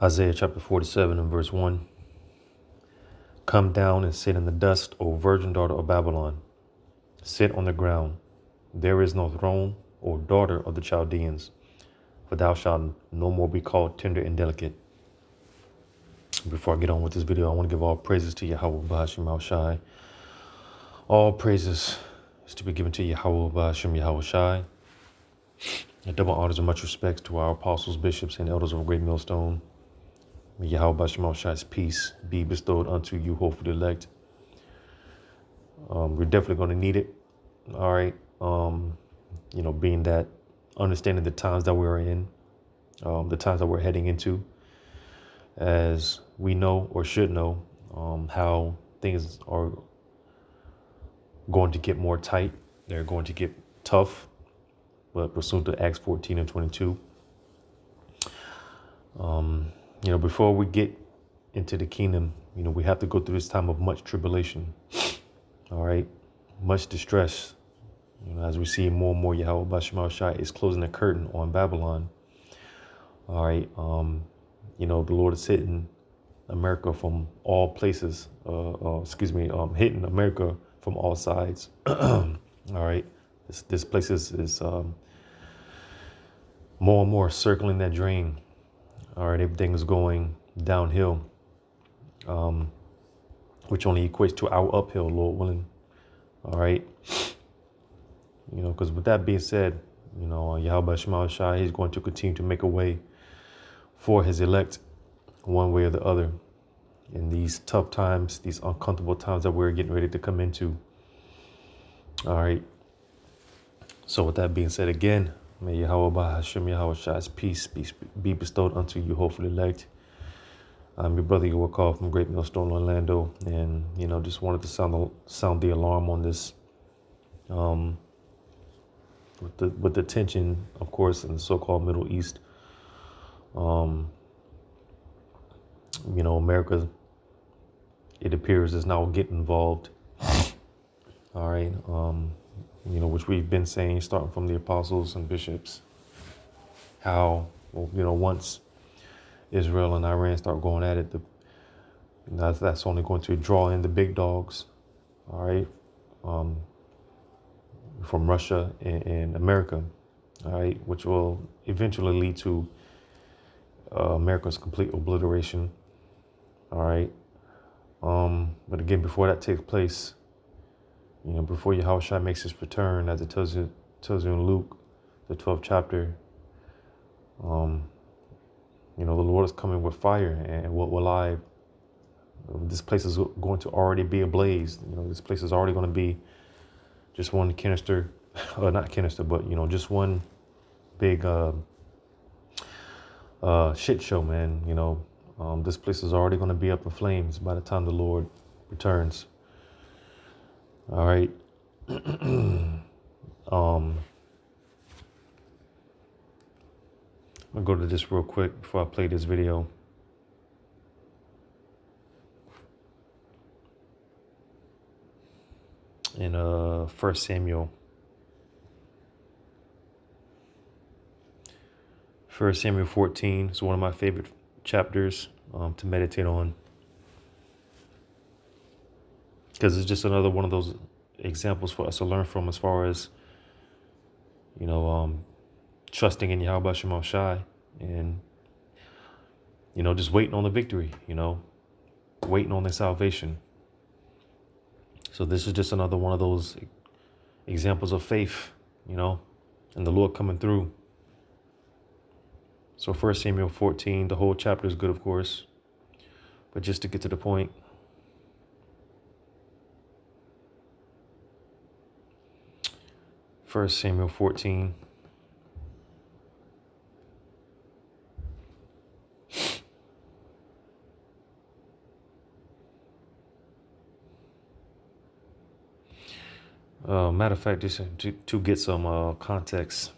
Isaiah chapter 47 and verse 1. Come down and sit in the dust, O virgin daughter of Babylon. Sit on the ground. There is no throne, O daughter of the Chaldeans, for thou shalt no more be called tender and delicate. Before I get on with this video, I want to give all praises to Yahweh B'Hashem Shai. All praises is to be given to Yahweh B'Hashem Yahweh Shai. And double honors and much respects to our apostles, bishops, and elders of Great Millstone. May Yahweh B'Hashem Shai's peace be bestowed unto you, hopefully elect. We're definitely going to need it. All right. Being that understanding the times that we're in, the times that we're heading into, as we know or should know, how things are going to get more tight. They're going to get tough, but pursuant to Acts 14 and 22. Before we get into the kingdom, we have to go through this time of much tribulation. All right. Much distress. As we see more and more, Yahweh B'Hashem Shai is closing the curtain on Babylon. All right. The Lord is hitting America from all places. Hitting America from all sides. All right. This place is more and more circling that drain. All right. Everything is going downhill, which only equates to our uphill, Lord willing. All right. Because with that being said, Yahweh B'Hashem Shai, he's going to continue to make a way for his elect one way or the other in these tough times, these uncomfortable times that we're getting ready to come into. All right. So with that being said, again, may Yahweh B'Hashem Yahweh Shai's peace be bestowed unto you, hopefully elect. I'm your brother, your call from Great Millstone, Orlando, and just wanted to sound the alarm on this. With the tension, of course, in the so-called Middle East, America, it appears, is now getting involved. All right. Which we've been saying, starting from the apostles and bishops, how, once Israel and Iran start going at it, that's only going to draw in the big dogs. All right. From Russia and America, all right, which will eventually lead to America's complete obliteration, all right. But again, before that takes place, before Yahweh Shai makes his return, as it tells you in Luke, the 12th chapter, the Lord is coming with fire and what will live. This place is going to already be ablaze. This place is already going to be just one canister, not canister, but, just one big shit show, man. This place is already going to be up in flames by the time the Lord returns. All right. I'll go to this real quick before I play this video. In 1 Samuel. 1 Samuel 14 is one of my favorite chapters to meditate on, because it's just another one of those examples for us to learn from, as far as trusting in Yahweh B'Hashem Shai and just waiting on the victory, waiting on the salvation. So this is just another one of those examples of faith, and the Lord coming through. So 1 Samuel 14, the whole chapter is good, of course, but just to get to the point. First Samuel 14. Matter of fact, just to get some context.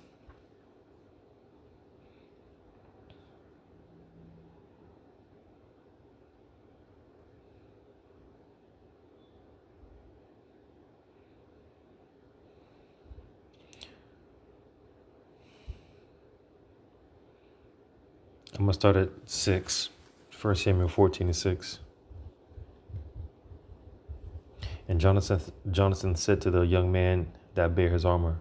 I'm going to start at 6. 1 Samuel 14:6. And Jonathan said to the young man that bare his armor,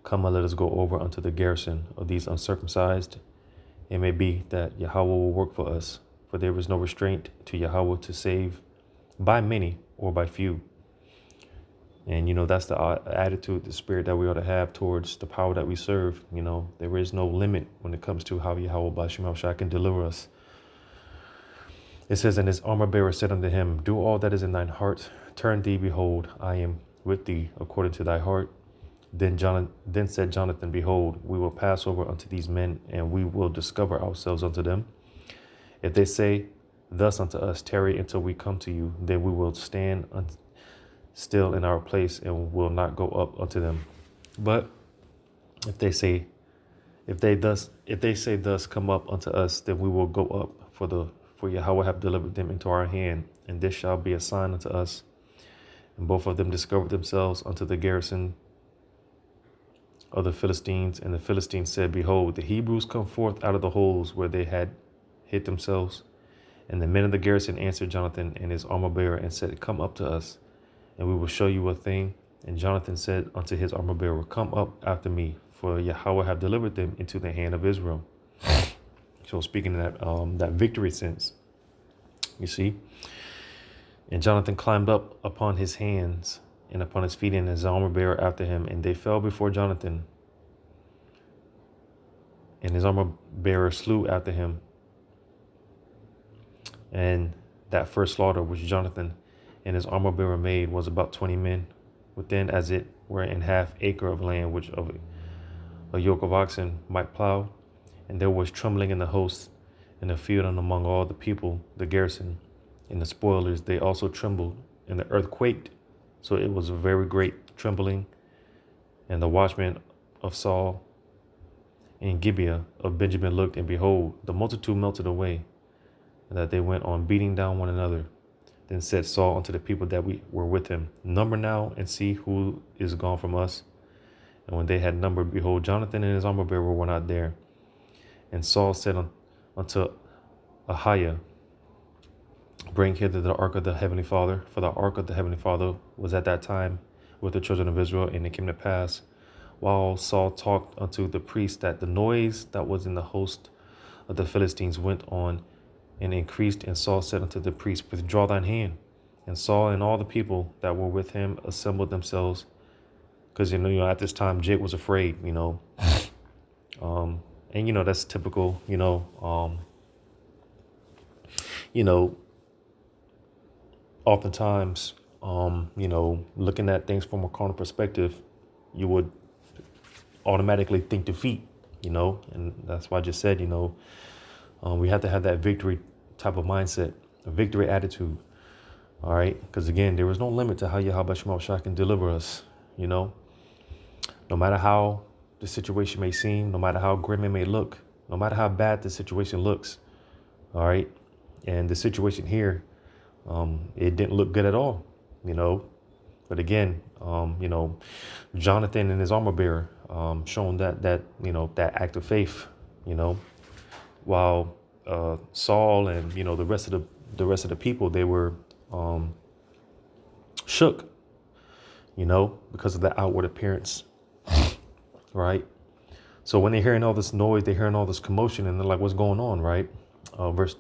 Come and let us go over unto the garrison of these uncircumcised. It may be that Yahweh will work for us, for there is no restraint to Yahweh to save by many or by few. And, that's the attitude, the spirit that we ought to have towards the power that we serve. There is no limit when it comes to how Yahweh Bashim Shai can deliver us. It says, And his armor bearer said unto him, Do all that is in thine heart. Turn thee, behold, I am with thee according to thy heart. Then said Jonathan, Behold, we will pass over unto these men, and we will discover ourselves unto them. If they say thus unto us, Tarry until we come to you, then we will stand still in our place and will not go up unto them. But if they say thus, Come up unto us, then we will go up, for Yahweh have delivered them into our hand, and this shall be a sign unto us. And both of them discovered themselves unto the garrison of the Philistines. And the Philistines said, Behold, the Hebrews come forth out of the holes where they had hid themselves. And the men of the garrison answered Jonathan and his armor bearer and said, Come up to us, and we will show you a thing. And Jonathan said unto his armor bearer, Come up after me, for Yahweh have delivered them into the hand of Israel. So speaking in that victory sense, you see. And Jonathan climbed up upon his hands and upon his feet, and his armor bearer after him, and they fell before Jonathan. And his armor bearer slew after him. And that first slaughter which Jonathan and his armor bearer made was about 20 men, within as it were an half acre of land, which of a yoke of oxen might plow. And there was trembling in the host in the field and among all the people, the garrison and the spoilers. They also trembled, and the earth quaked. So it was a very great trembling. And the watchmen of Saul in Gibeah of Benjamin looked, and behold, the multitude melted away, and that they went on beating down one another. Then said Saul unto the people that were with him, Number now, and see who is gone from us. And when they had numbered, behold, Jonathan and his armor bearer were not there. And Saul said unto Ahiah, Bring hither the ark of the heavenly Father, for the ark of the heavenly Father was at that time with the children of Israel. And it came to pass, while Saul talked unto the priest, that the noise that was in the host of the Philistines went on and increased. And Saul said unto the priest, Withdraw thine hand. And Saul and all the people that were with him assembled themselves, because at this time Jake was afraid. And that's typical. Oftentimes, looking at things from a carnal perspective, you would automatically think defeat. And that's why I just said, we have to have that victory type of mindset, a victory attitude. All right. Because again, there is no limit to how Yahweh Shema Shai can deliver us. No matter how the situation may seem, no matter how grim it may look, no matter how bad the situation looks. All right. And the situation here, it didn't look good at all, But again, Jonathan and his armor bearer showing that act of faith, while Saul and the rest of the people, they were shook, because of the outward appearance, right? So when they're hearing all this noise, they're hearing all this commotion, and they're like, "What's going on?" Right? Verse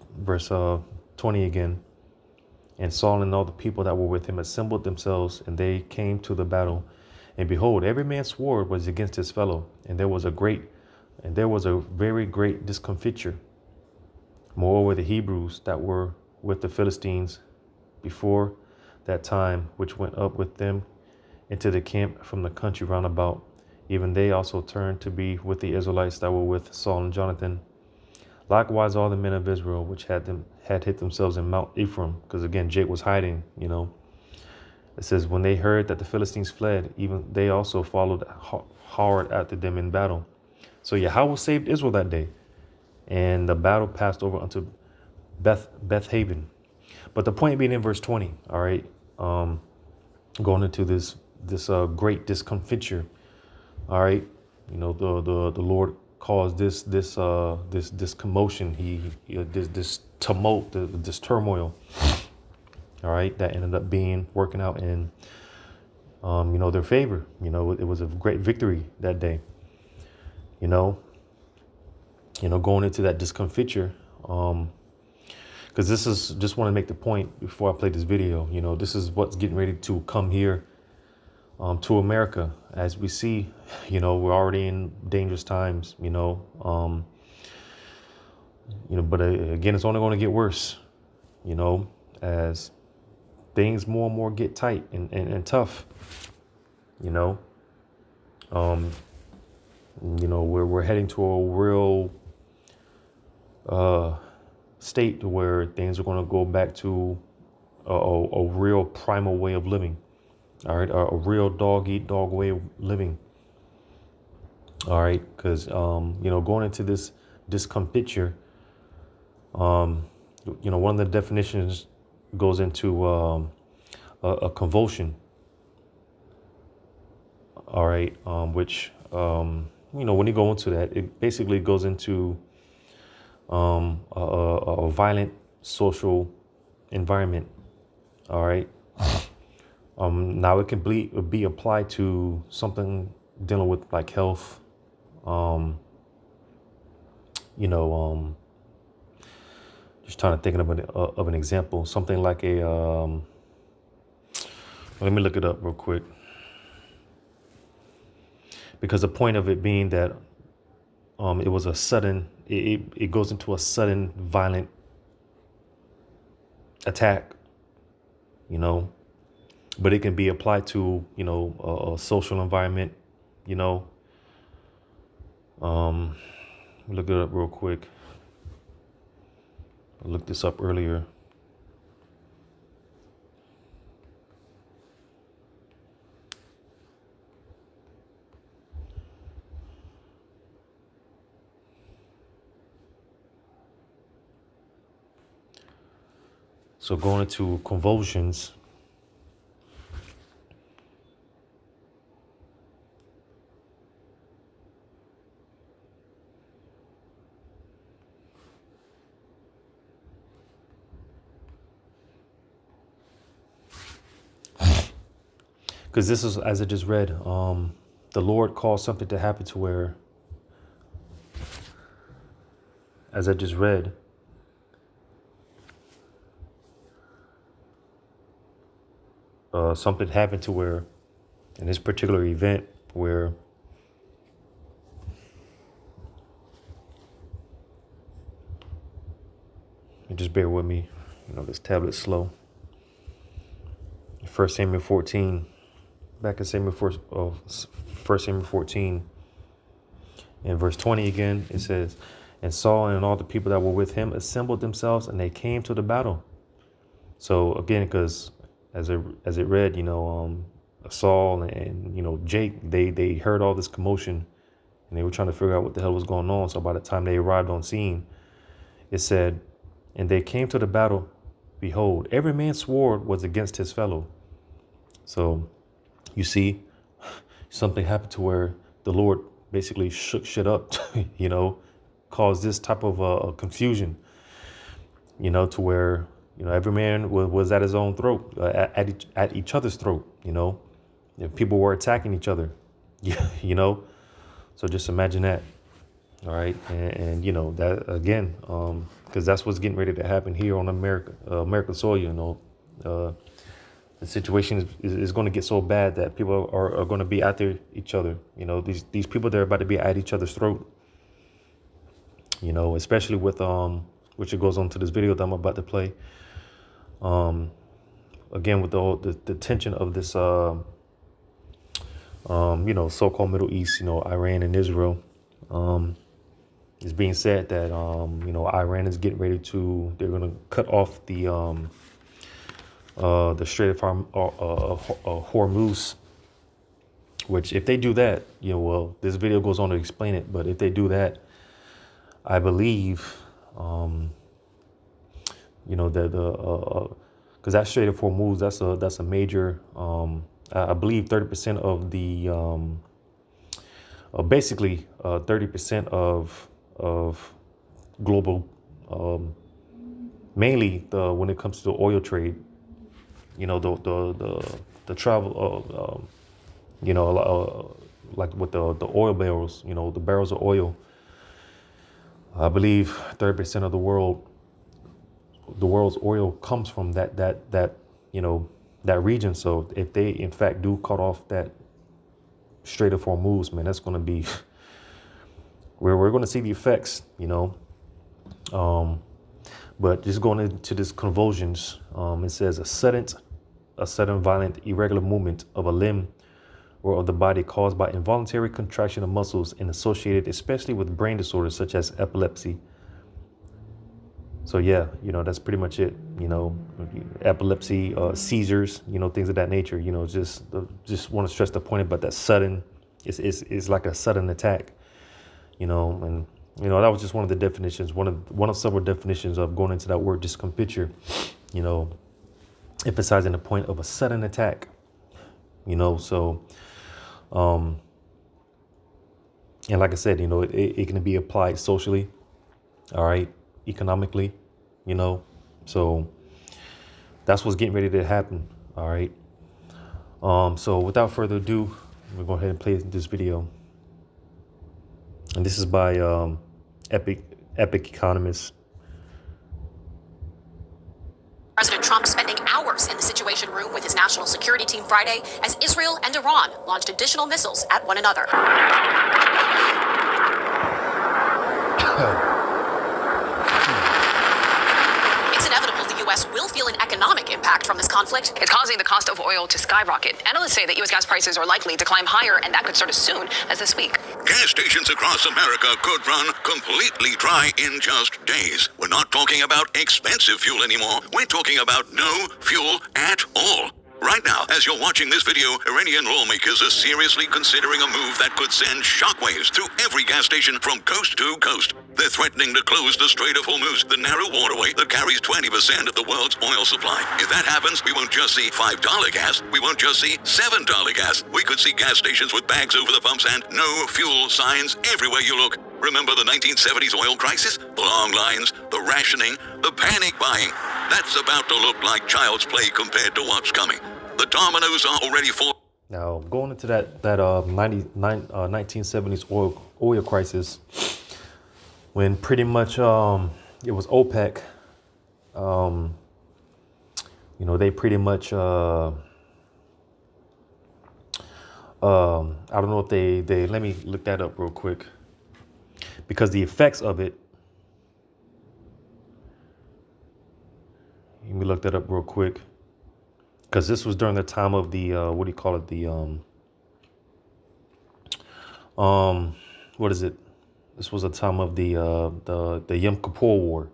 20 again. And Saul and all the people that were with him assembled themselves, and they came to the battle. And behold, every man's sword was against his fellow, and there was a very great discomfiture. Moreover, the Hebrews that were with the Philistines before that time, which went up with them into the camp from the country round about, even they also turned to be with the Israelites that were with Saul and Jonathan. Likewise, all the men of Israel, which had hid themselves in Mount Ephraim, because again, Jake was hiding, It says, when they heard that the Philistines fled, even they also followed hard after them in battle. So Yahweh saved Israel that day, and the battle passed over unto Beth Haven. But the point being in verse 20, all right, going into this great discomfiture, all right, the Lord caused this commotion. This tumult, this turmoil. All right, that ended up working out in their favor. It was a great victory that day. Going into that discomfiture. Because this is just want to make the point before I play this video. This is what's getting ready to come here to America. As we see, we're already in dangerous times. But again, it's only going to get worse. As things more and more get tight and tough. We're heading to a real state where things are going to go back to a real primal way of living. All right. A real dog eat dog way of living. All right. Because, going into this discomfiture, one of the definitions goes into a convulsion. All right. Which, when you go into that, it basically goes into a violent social environment. All right. Now it can be applied to something dealing with like health. Just trying to think of an example, something like let me look it up real quick. Because the point of it being that it was a sudden, it goes into a sudden violent attack, but it can be applied to, a social environment, look it up real quick. I looked this up earlier. So going into convulsions, because this is, as I just read, the Lord caused something to happen to where, as I just read, something happened to where, in this particular event, where just bear with me, this tablet's slow. 1 Samuel 14, back in 1 Samuel 14, in verse 20 again, it says, and Saul and all the people that were with him assembled themselves, and they came to the battle. So again, because as it read, Saul and Jake, they heard all this commotion, and they were trying to figure out what the hell was going on. So by the time they arrived on scene, it said, and they came to the battle. Behold, every man's sword was against his fellow. So you see, something happened to where the Lord basically shook shit up, caused this type of confusion, to where, every man was at his own throat, at each other's throat, people were attacking each other, so just imagine that. All right. And that again, because that's what's getting ready to happen here on American soil. The situation is going to get so bad that people are going to be after each other. These people, they're about to be at each other's throat, especially with which it goes on to this video that I'm about to play. Again, with the tension of this, so-called Middle East, Iran and Israel. It's being said that, Iran is getting ready they're going to cut off the Strait of Hormuz, which if they do that, this video goes on to explain it. But if they do that, I believe, that because that Strait of Hormuz, that's a major, I believe 30% basically 30% of global, mainly when it comes to the oil trade. You know, the travel, you know, like with the oil barrels, you know, the barrels of oil. I believe 30% of the world's oil comes from that you know, that region. So if they in fact do cut off that Strait of Hormuz, man, that's going to be we're going to see the effects, you know. But just going into this convulsions, it says a sudden violent irregular movement of a limb or of the body caused by involuntary contraction of muscles and associated especially with brain disorders such as epilepsy. So yeah, you know, that's pretty much it. You know, epilepsy, seizures, you know, things of that nature. You know, just want to stress the point about that sudden. It's like a sudden attack. You know, and you know that was just one of the definitions, one of several definitions of going into that word discomfiture. You know, emphasizing the point of a sudden attack. You know, so, and like I said, you know, it can be applied socially. All right. Economically, you know, so that's what's getting ready to happen. All right. So without further ado, we'll go ahead and play this video. And this is by Epic Economist. President Trump spending hours in the Situation Room with his national security team Friday as Israel and Iran launched additional missiles at one another. It's inevitable the U.S. will feel an economic impact from this conflict. It's causing the cost of oil to skyrocket. Analysts say that U.S. gas prices are likely to climb higher, and that could start as soon as this week. Gas stations across America could run completely dry in just days. We're not talking about expensive fuel anymore. We're talking about no fuel at all. Right now, as you're watching this video, Iranian lawmakers are seriously considering a move that could send shockwaves through every gas station from coast to coast. They're threatening to close the Strait of Hormuz, the narrow waterway that carries 20% of the world's oil supply. If that happens, we won't just see $5 gas, we won't just see $7 gas. We could see gas stations with bags over the pumps and no fuel signs everywhere you look. Remember the 1970s oil crisis? The long lines, the rationing, the panic buying. That's about to look like child's play compared to what's coming. The dominoes are already falling. Now, going into that 1970s oil crisis, when pretty much it was OPEC, you know, they pretty much I don't know if they let me look that up real quick, because the effects of it, let me look that up real quick, because this was during the time of the what do you call it, the what is it? This was a time of the Yom Kippur War,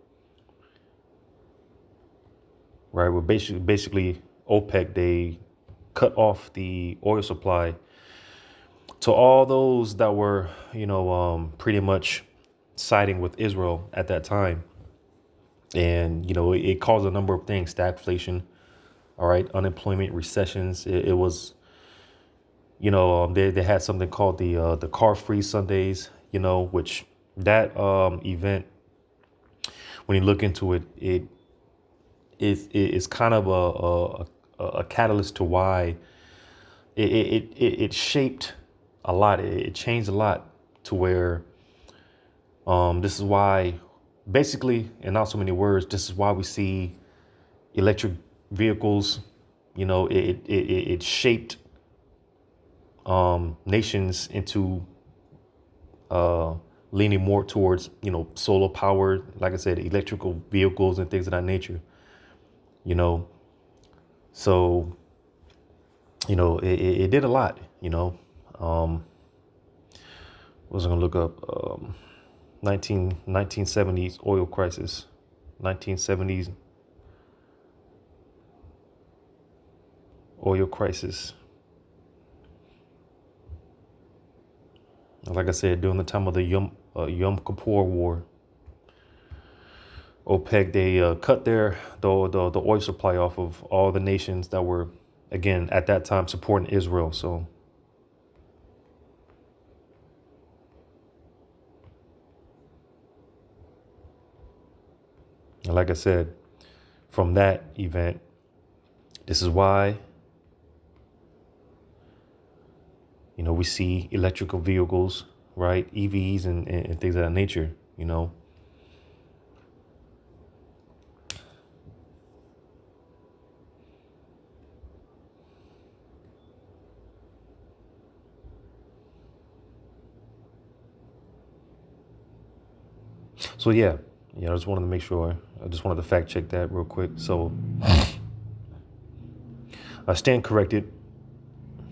right? Where basically OPEC, they cut off the oil supply to all those that were, you know, pretty much siding with Israel at that time. And, you know, it caused a number of things: stagflation, all right, unemployment, recessions. It was, you know, they had something called the car-free Sundays, you know, which that event, when you look into it, it is kind of a catalyst to why it shaped a lot. It changed a lot to where this is why, basically, in not so many words, this is why we see electric vehicles. You know, it shaped nations into leaning more towards, you know, solar power, like I said, electrical vehicles and things of that nature, you know. So, you know, it did a lot, you know. What was I gonna look up? 1970s oil crisis, 1970s oil crisis. Like I said, during the time of the Yom Kippur War, OPEC, they cut the oil supply off of all the nations that were, again, at that time supporting Israel. So And like I said, from that event, this is why, we see electrical vehicles, right? EVs and things of that nature, So yeah, I just wanted to make sure. I just wanted to fact check that real quick. So I stand corrected.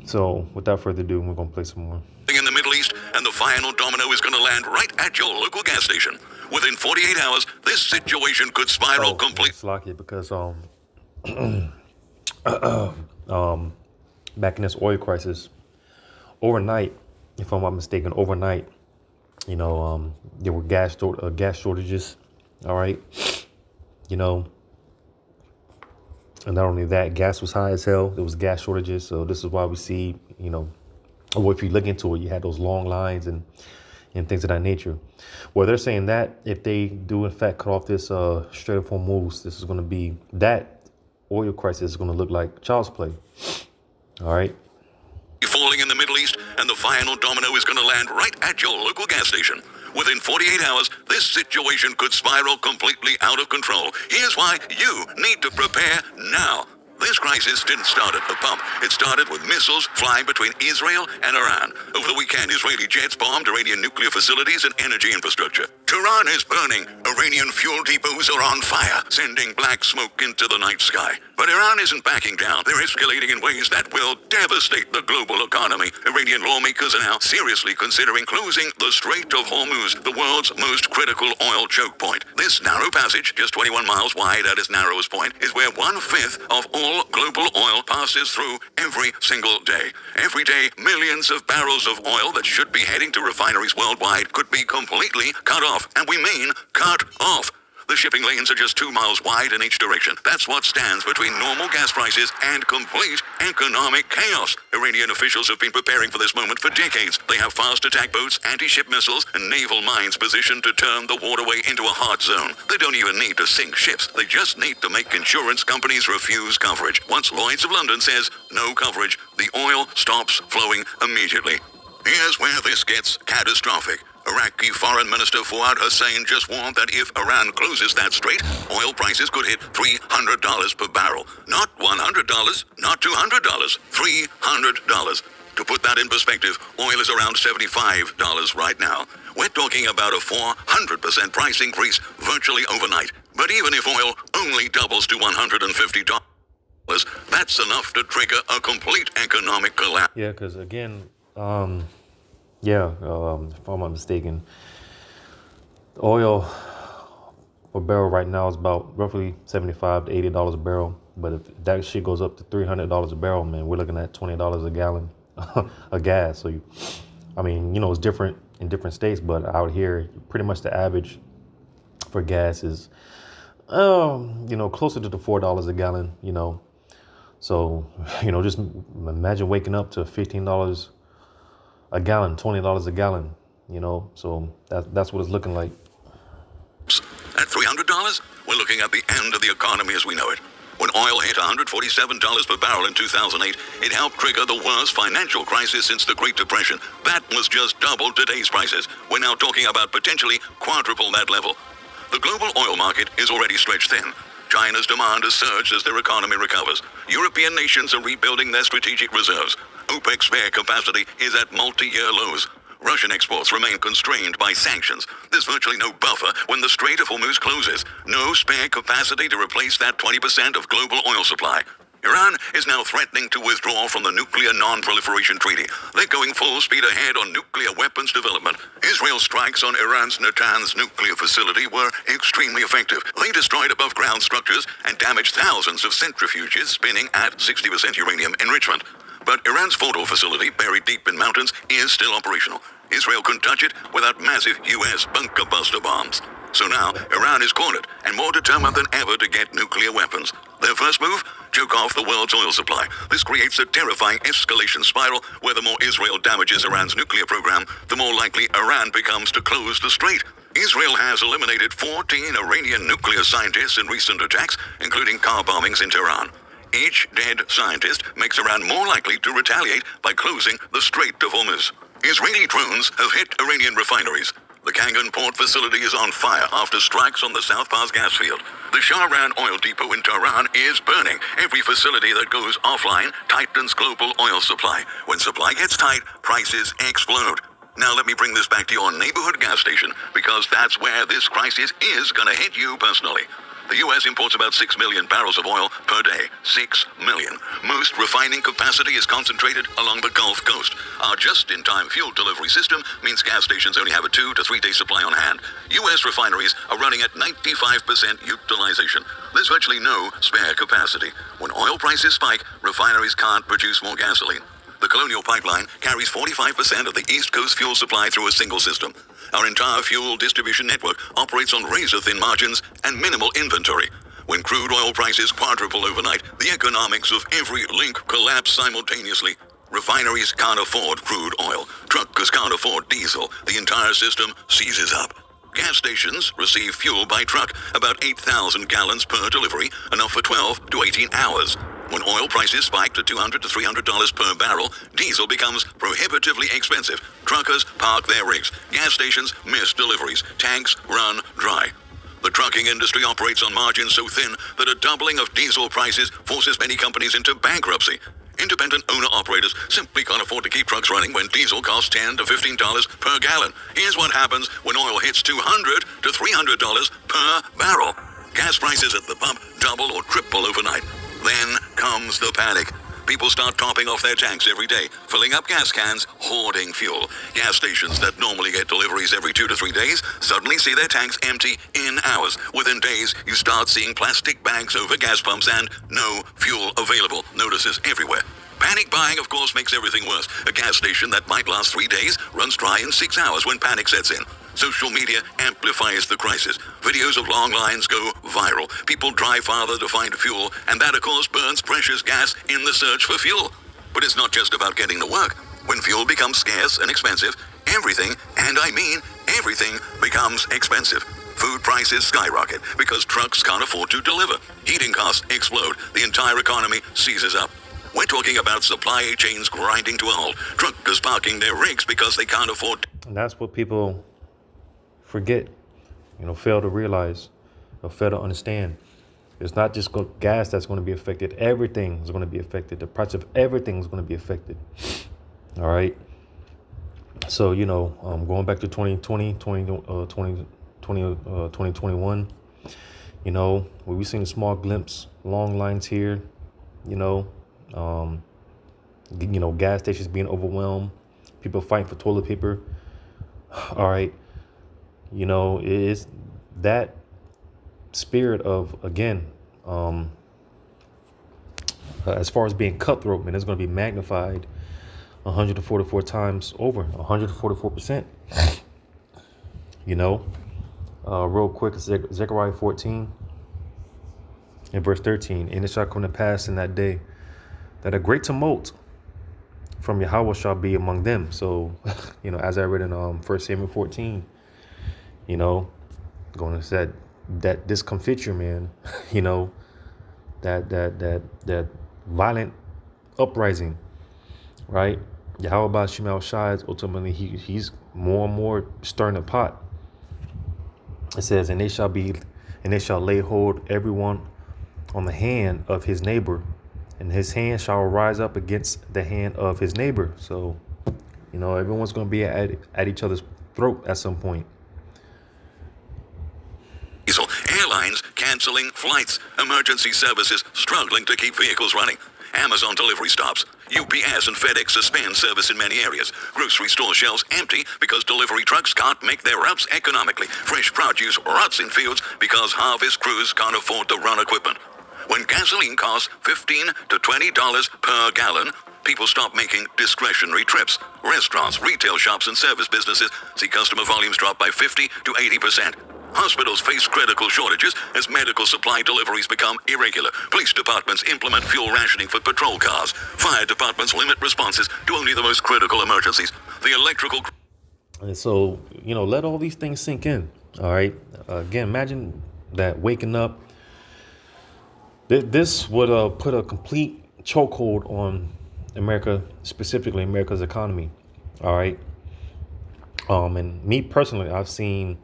So without further ado, we're gonna play some more. In the Middle East, and the final domino is going to land right at your local gas station. Within 48 hours, this situation could spiral completely. It's lucky because back in this oil crisis, overnight, if I'm not mistaken, there were gas shortages. All right, and not only that, gas was high as hell. There was gas shortages, so this is why we see, or if you look into it, you had those long lines and things of that nature. Well, they're saying that if they do in fact cut off this Strait of Hormuz, this is going to be, that oil crisis is going to look like child's play. All right. Falling in the Middle East, and the final domino is going to land right at your local gas station. Within 48 hours, this situation could spiral completely out of control. Here's why you need to prepare now. This crisis didn't start at the pump. It started with missiles flying between Israel and Iran. Over the weekend, Israeli jets bombed Iranian nuclear facilities and energy infrastructure. Tehran is burning. Iranian fuel depots are on fire, sending black smoke into the night sky. But Iran isn't backing down. They're escalating in ways that will devastate the global economy. Iranian lawmakers are now seriously considering closing the Strait of Hormuz, the world's most critical oil choke point. This narrow passage, just 21 miles wide at its narrowest point, is where 1/5 of all global oil passes through every single day. Every day, millions of barrels of oil that should be heading to refineries worldwide could be completely cut off. And we mean cut off. The shipping lanes are just 2 miles wide in each direction. That's what stands between normal gas prices and complete economic chaos. Iranian officials have been preparing for this moment for decades. They have fast attack boats, anti-ship missiles, and naval mines positioned to turn the waterway into a hot zone. They don't even need to sink ships. They just need to make insurance companies refuse coverage. Once Lloyd's of London says no coverage, the oil stops flowing immediately. Here's where this gets catastrophic. Iraqi Foreign Minister Fuad Hussein just warned that if Iran closes that strait, oil prices could hit $300 per barrel. Not $100, not $200, $300. To put that in perspective, oil is around $75 right now. We're talking about a 400% price increase virtually overnight. But even if oil only doubles to $150, that's enough to trigger a complete economic collapse. Yeah, because again, if I'm not mistaken, the oil per barrel right now is about roughly $75 to $80 a barrel. But if that shit goes up to $300 a barrel, man, we're looking at $20 a gallon of gas. So, it's different in different states, but out here, pretty much the average for gas is, closer to the $4 a gallon, So, just imagine waking up to $15 a gallon, $20 a gallon, so that's what it's looking like. At $300, we're looking at the end of the economy as we know it. When oil hit $147 per barrel in 2008, it helped trigger the worst financial crisis since the Great Depression. That was just double today's prices. We're now talking about potentially quadruple that level. The global oil market is already stretched thin. China's demand has surged as their economy recovers. European nations are rebuilding their strategic reserves. OPEC's spare capacity is at multi-year lows. Russian exports remain constrained by sanctions. There's virtually no buffer when the Strait of Hormuz closes. No spare capacity to replace that 20% of global oil supply. Iran is now threatening to withdraw from the Nuclear Non-Proliferation Treaty. They're going full speed ahead on nuclear weapons development. Israel's strikes on Iran's Natanz nuclear facility were extremely effective. They destroyed above-ground structures and damaged thousands of centrifuges spinning at 60% uranium enrichment. But Iran's Fordo facility, buried deep in mountains, is still operational. Israel couldn't touch it without massive U.S. bunker buster bombs. So now, Iran is cornered and more determined than ever to get nuclear weapons. Their first move? Choke off the world's oil supply. This creates a terrifying escalation spiral where the more Israel damages Iran's nuclear program, the more likely Iran becomes to close the strait. Israel has eliminated 14 Iranian nuclear scientists in recent attacks, including car bombings in Tehran. Each dead scientist makes Iran more likely to retaliate by closing the Strait of Hormuz. Israeli drones have hit Iranian refineries. The Kangan port facility is on fire after strikes on the South Pass gas field. The Shahran oil depot in Tehran is burning. Every facility that goes offline tightens global oil supply. When supply gets tight, prices explode. Now let me bring this back to your neighborhood gas station, because that's where this crisis is going to hit you personally. The U.S. imports about 6 million barrels of oil per day. 6 million. Most refining capacity is concentrated along the Gulf Coast. Our just-in-time fuel delivery system means gas stations only have a 2 to 3 day supply on hand. U.S. refineries are running at 95% utilization. There's virtually no spare capacity. When oil prices spike, refineries can't produce more gasoline. The Colonial Pipeline carries 45% of the East Coast fuel supply through a single system. Our entire fuel distribution network operates on razor-thin margins and minimal inventory. When crude oil prices quadruple overnight, the economics of every link collapse simultaneously. Refineries can't afford crude oil. Truckers can't afford diesel. The entire system seizes up. Gas stations receive fuel by truck, about 8,000 gallons per delivery, enough for 12 to 18 hours. When oil prices spike to $200 to $300 per barrel, diesel becomes prohibitively expensive. Truckers park their rigs. Gas stations miss deliveries. Tanks run dry. The trucking industry operates on margins so thin that a doubling of diesel prices forces many companies into bankruptcy. Independent owner-operators simply can't afford to keep trucks running when diesel costs $10 to $15 per gallon. Here's what happens when oil hits $200 to $300 per barrel. Gas prices at the pump double or triple overnight. Then comes the panic. People start topping off their tanks every day, filling up gas cans, hoarding fuel. Gas stations that normally get deliveries every 2 to 3 days suddenly see their tanks empty in hours. Within days, you start seeing plastic bags over gas pumps and no fuel available notices everywhere. Panic buying, of course, makes everything worse. A gas station that might last 3 days runs dry in 6 hours when panic sets in. Social media amplifies the crisis. Videos of long lines go viral. People drive farther to find fuel, and that, of course, burns precious gas in the search for fuel. But it's not just about getting to work. When fuel becomes scarce and expensive, everything, and I mean everything, becomes expensive. Food prices skyrocket because trucks can't afford to deliver. Heating costs explode. The entire economy seizes up. We're talking about supply chains grinding to a halt. Truckers parking their rigs because they can't afford. And that's what people forget, fail to realize or fail to understand. It's not just gas that's going to be affected. Everything is going to be affected. The price of everything is going to be affected. All right. So, going back to 2021, we've seen a small glimpse, long lines here, gas stations being overwhelmed, people fighting for toilet paper. All right. It's that spirit of, again, as far as being cutthroat, man, it's going to be magnified 144 times over, 144%. Real quick, Zechariah 14 and verse 13. And it shall come to pass in that day that a great tumult from Yahweh shall be among them. So, as I read in 1 Samuel 14, going to say that discomfiture, man, that violent uprising, right? Yahweh Bashim El Shai, ultimately he's more and more stirring the pot. It says, and they shall lay hold everyone on the hand of his neighbor, and his hand shall rise up against the hand of his neighbor. So, everyone's going to be at each other's throat at some point. Airlines canceling flights, emergency services struggling to keep vehicles running, Amazon delivery stops, UPS and FedEx suspend service in many areas, grocery store shelves empty because delivery trucks can't make their routes economically, fresh produce rots in fields because harvest crews can't afford to run equipment. When gasoline costs $15 to $20 per gallon, people stop making discretionary trips. Restaurants, retail shops, and service businesses see customer volumes drop by 50 to 80%. Hospitals face critical shortages as medical supply deliveries become irregular. Police departments implement fuel rationing for patrol cars. Fire departments limit responses to only the most critical emergencies. The electrical... And so, let all these things sink in. All right. Again, imagine that waking up. This would put a complete chokehold on America, specifically America's economy. All right. And me personally, I've seen,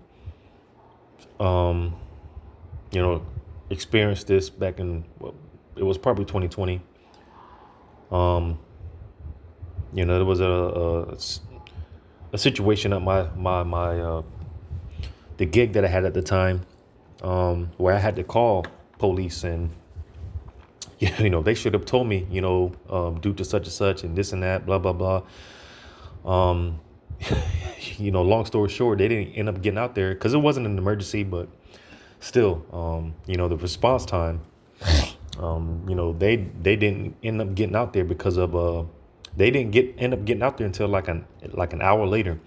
um, you know, experience this back in, well, it was probably 2020. There was a situation at my the gig that I had at the time, where I had to call police, and they should have told me, due to such and such and this and that, blah blah blah. Um, Long story short, they didn't end up getting out there because it wasn't an emergency, but still, the response time, they didn't end up getting out there because of they didn't end up getting out there until like an hour later,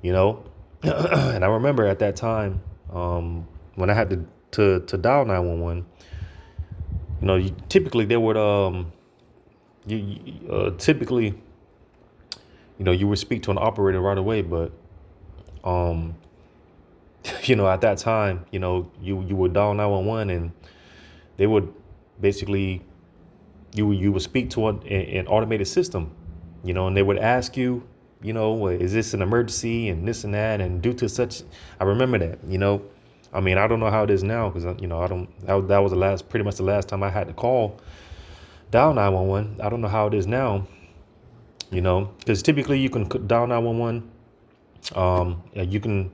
you know. And I remember at that time, when I had to dial 911, typically they would typically, you would speak to an operator right away, but um at that time, you would dial 911, and they would basically, you would speak to an automated system, and they would ask you, is this an emergency and this and that, and due to such. I remember that. I mean, I don't know how it is now, because I don't. That was pretty much the last time I had to call dial 911. I don't know how it is now. Because typically you can dial 911. You can,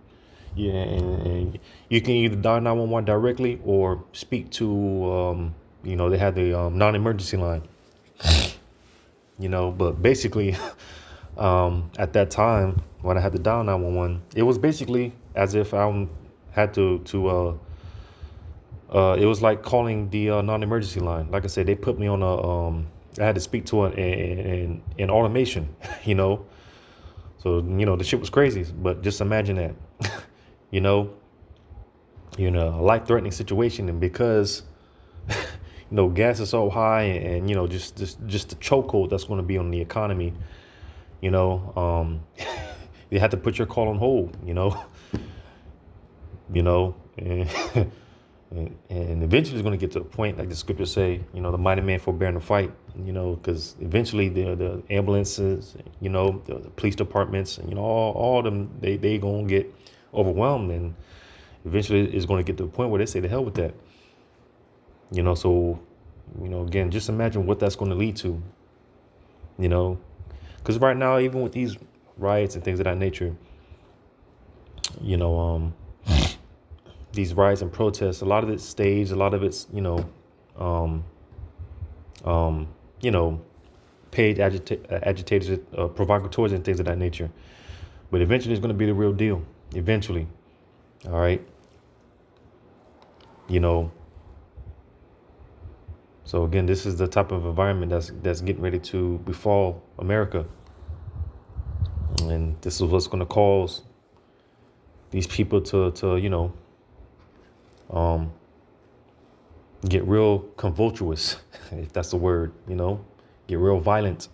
yeah, and you can either dial 911 directly or speak to, they had the non-emergency line. But basically, at that time when I had to dial 911, it was basically as if I had it was like calling the non-emergency line. Like I said, they put me on I had to speak to an automation, So, the shit was crazy, but just imagine that, you know, a life-threatening situation. And because, gas is so high, and just the chokehold that's going to be on the economy, you know, you have to put your call on hold, and, and eventually it's going to get to a point, like the scriptures say, the mighty man forbearing to fight, because eventually the ambulances, the police departments, and, all them, they going to get overwhelmed, and eventually it's going to get to a point where they say the hell with that, so, again, just imagine what that's going to lead to, because right now, even with these riots and things of that nature, these riots and protests, a lot of it's staged, a lot of it's, paid agitators, provocateurs and things of that nature. But eventually it's going to be the real deal. Eventually. All right. So again, this is the type of environment that's getting ready to befall America. And this is what's going to cause these people to get real convultuous, if that's the word, get real violent.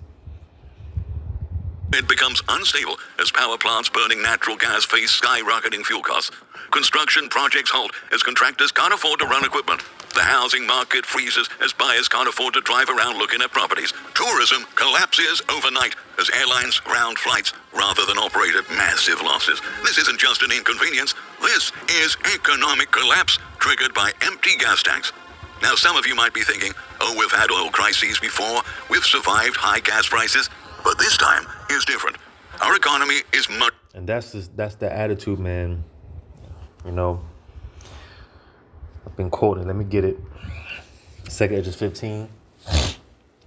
It becomes unstable as power plants burning natural gas face skyrocketing fuel costs. Construction projects halt as contractors can't afford to run equipment. The housing market freezes as buyers can't afford to drive around looking at properties. Tourism collapses overnight as airlines ground flights rather than operate at massive losses. This isn't just an inconvenience. This is economic collapse triggered by empty gas tanks. Now, some of you might be thinking, oh, we've had oil crises before. We've survived high gas prices. But this time is different. Our economy is much... And that's the attitude, man. I've been quoting. Let me get it. 2 Edges 15.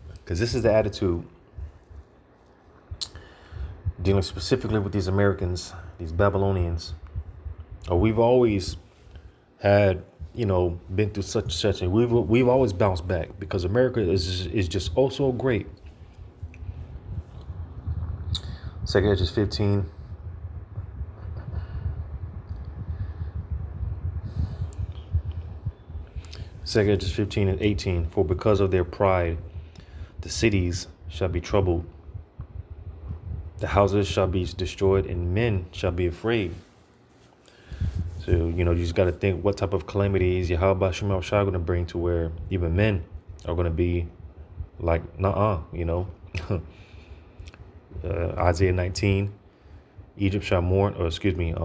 Because this is the attitude. Dealing specifically with these Americans, these Babylonians. We've always had, been through such, and we've always bounced back because America is just oh so great. 2 Edges 15. Second Edges 15 and 18. For because of their pride, the cities shall be troubled. The houses shall be destroyed, and men shall be afraid. So, you just got to think what type of calamities Yahweh Shema Shai going to bring to where even men are going to be like, Isaiah 19, Egypt shall mourn, or excuse me,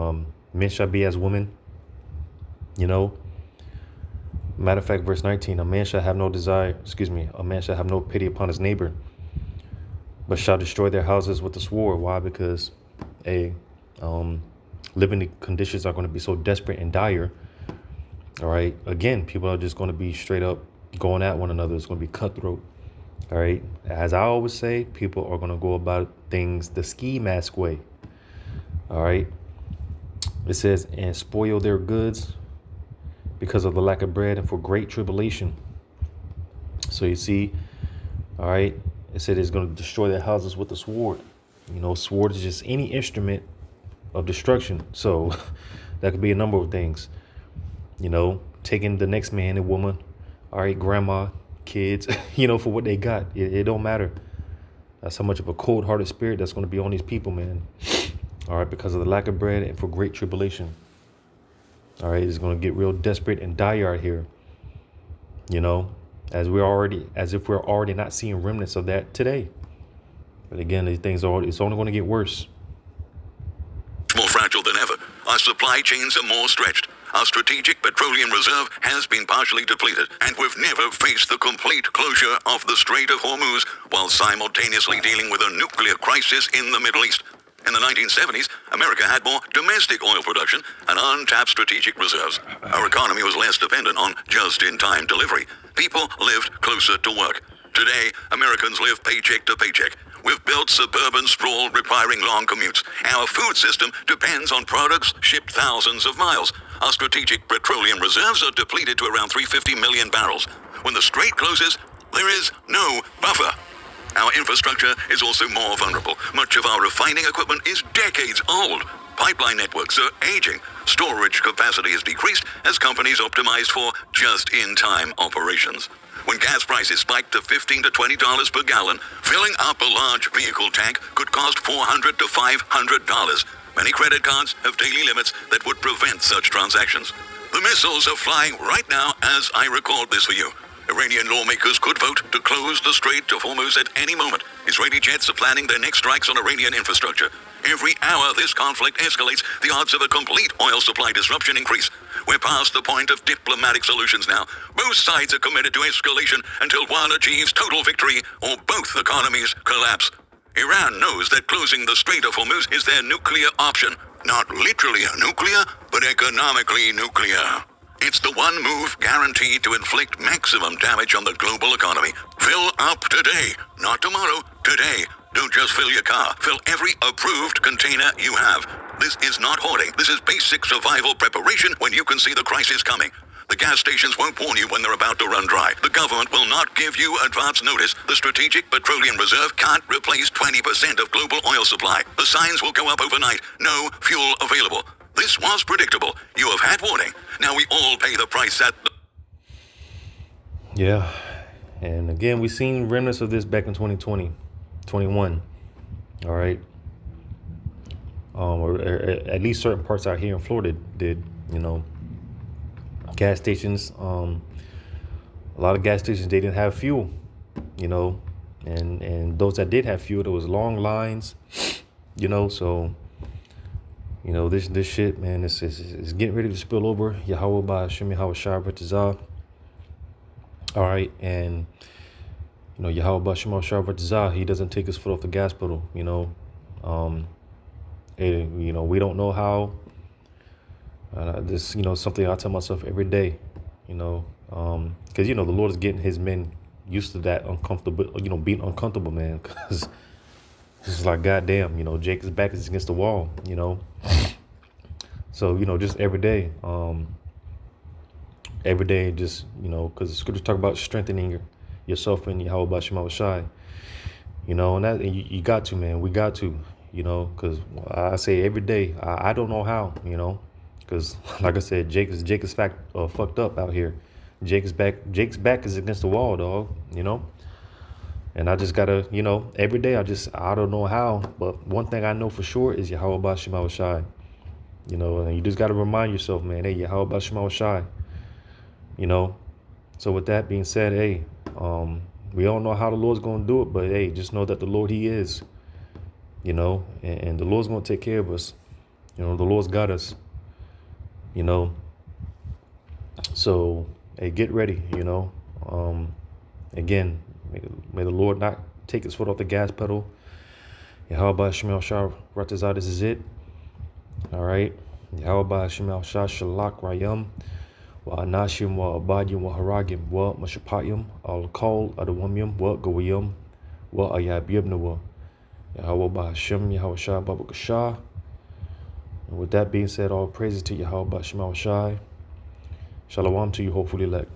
men shall be as women, Matter of fact, verse 19, a man shall have no pity upon his neighbor, but shall destroy their houses with the sword. Why? Because living conditions are going to be so desperate and dire. All right. Again, people are just going to be straight up going at one another. It's going to be cutthroat. All right. As I always say, people are going to go about things the ski mask way. All right. It says, and spoil their goods because of the lack of bread and for great tribulation. So you see, all right, it said it's going to destroy their houses with the sword. Sword is just any instrument of destruction. So that could be a number of things, taking the next man and woman, all right, grandma, kids, for what they got. It don't matter. That's how much of a cold-hearted spirit that's going to be on these people, man. All right, because of the lack of bread and for great tribulation. All right, it's going to get real desperate and dire out here, as if we're already not seeing remnants of that today. But again, it's only going to get worse. More fragile than ever. Our supply chains are more stretched. Our strategic petroleum reserve has been partially depleted, and we've never faced the complete closure of the Strait of Hormuz while simultaneously dealing with a nuclear crisis in the Middle East. In the 1970s, America had more domestic oil production and untapped strategic reserves. Our economy was less dependent on just-in-time delivery. People lived closer to work. Today, Americans live paycheck to paycheck. We've built suburban sprawl requiring long commutes. Our food system depends on products shipped thousands of miles. Our strategic petroleum reserves are depleted to around 350 million barrels. When the strait closes, there is no buffer. Our infrastructure is also more vulnerable. Much of our refining equipment is decades old. Pipeline networks are aging. Storage capacity is decreased as companies optimize for just-in-time operations. When gas prices spiked to $15 to $20 per gallon, filling up a large vehicle tank could cost $400 to $500. Many credit cards have daily limits that would prevent such transactions. The missiles are flying right now as I record this for you. Iranian lawmakers could vote to close the Strait of Hormuz at any moment. Israeli jets are planning their next strikes on Iranian infrastructure. Every hour this conflict escalates, the odds of a complete oil supply disruption increase. We're past the point of diplomatic solutions now. Both sides are committed to escalation until one achieves total victory or both economies collapse. Iran knows that closing the Strait of Hormuz is their nuclear option. Not literally nuclear, but economically nuclear. It's the one move guaranteed to inflict maximum damage on the global economy. Fill up today, not tomorrow, today. Don't just fill your car. Fill every approved container you have. This is not hoarding. This is basic survival preparation when you can see the crisis coming. The gas stations won't warn you when they're about to run dry. The government will not give you advance notice. The Strategic Petroleum Reserve can't replace 20% of global oil supply. The signs will go up overnight. No fuel available. This was predictable. You have had warning. Now we all pay the price at the... Yeah. And again, we've seen remnants of this back in 2020, 21. All right. Or at least certain parts out here in Florida did, gas stations. A lot of gas stations, they didn't have fuel, and those that did have fuel, there was long lines, so, this shit, man, it's getting ready to spill over. Yahweh by Hashem Yahweh Shai V'Tizah. All right. And, Yahweh by Hashem Yahweh Shai V'Tizah, he doesn't take his foot off the gas pedal, we don't know how. This, something I tell myself every day, because, the Lord is getting his men used to that uncomfortable, being uncomfortable, man, because it's like, goddamn, Jacob's back is against the wall, So, just every day, just, because the scriptures talk about strengthening yourself in Yahweh B'Shem Shai, and that you got to, man, we got to, because I say every day, I don't know how, because like I said, Jacob's fucked up out here. Jake's back is against the wall, dog, and I just gotta, every day I don't know how, but one thing I know for sure is Yahweh B'Shem Shai. You know, and you just got to remind yourself, man, hey, how about Shema Shai? You know, so with that being said, hey, we don't know how the Lord's going to do it, but hey, just know that the Lord, he is, you know, and the Lord's going to take care of us. You know, the Lord's got us, you know. So, hey, get ready, you know. Again, may the Lord not take his foot off the gas pedal. Yahweh Shemel Shah Ratazah, this is it. All right. Yahweh Shemel Shah Shalak Rayam. Wa Anashim wa Abadim wa Haragim wa Mashapayim al Kal Adawamium wa Gawiyam wa Ayabibnawa. Yahweh Hashem Yahweh Shah Babakashah. And with that being said, all praises to Yahweh Shemel Shai. Shalom to you, hopefully elect.